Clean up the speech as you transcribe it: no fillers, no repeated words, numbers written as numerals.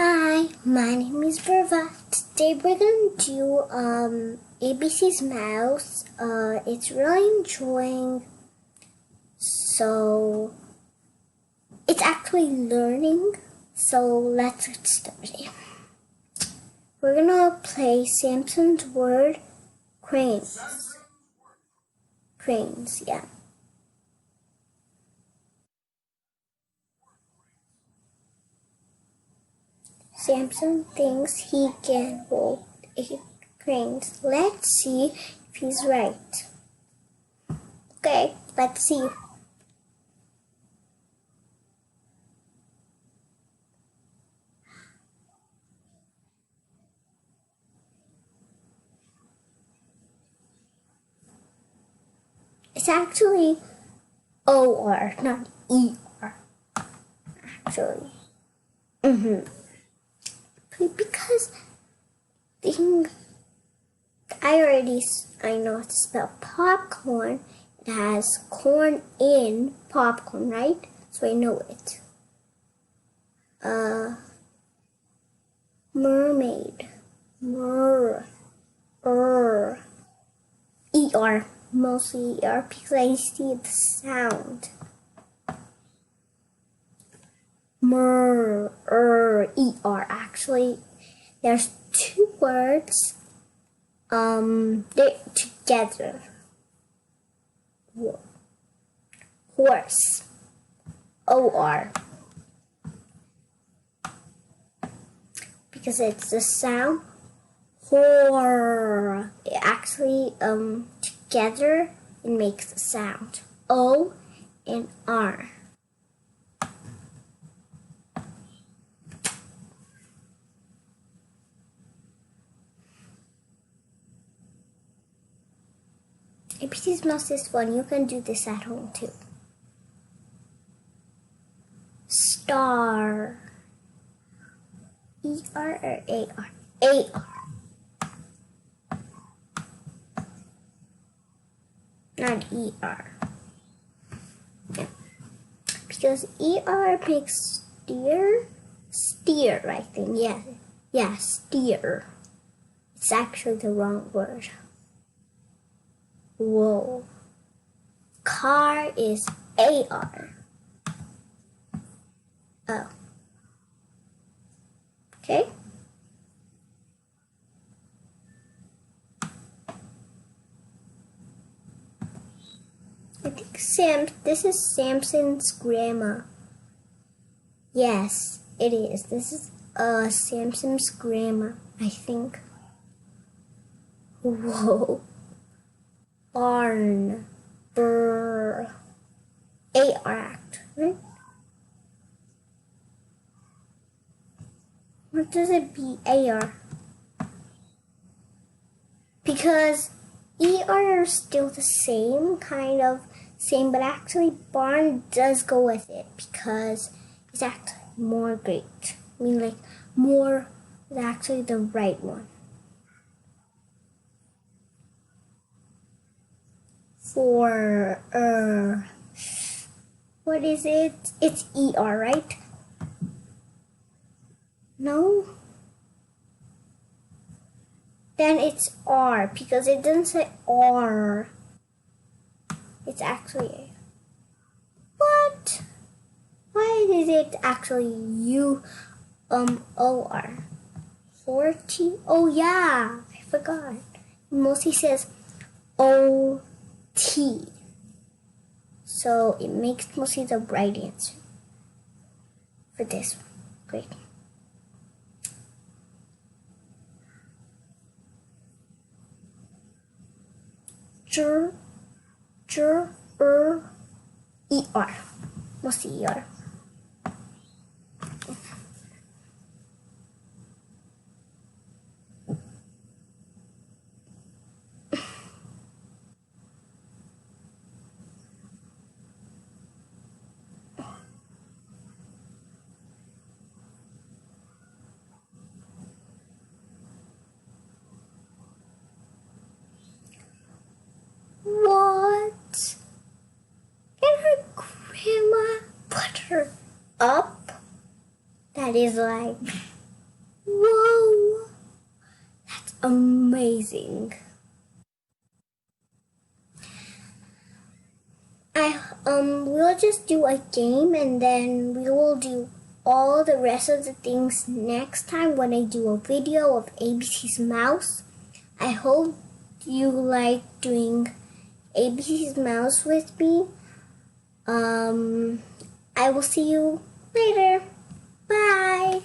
Hi, my name is Birva. Today we're going to do ABC's Mouse. It's really enjoying, so it's actually learning. So let's get started. We're gonna play Samson's word cranes. Cranes, yeah. Samson thinks he can hold 8 cranes. Let's see if he's right. Okay, let's see. It's actually OR, not ER. Actually. Because I know how to spell popcorn. It has corn in popcorn, right? So I know it. Mermaid. ER. Mostly ER because I see the sound. ER. Actually, there's 2 words. They're together. Horse. OR. Because it's the sound. Horror. It actually together it makes the sound. O and R. ABC's Mouse is fun. You can do this at home too. Star. ER or AR? AR. Not ER. Yeah. Because ER makes steer, I think. Yeah, steer. It's actually the wrong word. Whoa. Car is AR. Oh. Okay. I think this is Samson's grandma. Yes, it is. This is Samson's grandma, I think. Whoa. Barn. AR act, right? What does it be AR? Because ER are still the same, kind of same, but actually barn does go with it because it's actually more great. I mean, like, more is actually the right one. For, what is it? It's ER, right? No? Then it's R, because it doesn't say R. It's actually A. What? Why is it actually OR? 40? Oh yeah, I forgot. Mostly says OT. So it makes mostly the right answer for this one. Great. ER. Mostly ER. What? Can her grandma put her up? That is like Whoa! That's amazing. We'll just do a game and then we will do all the rest of the things next time when I do a video of ABC's mouse. I hope you like doing ABC's mouse with me. I will see you later. Bye.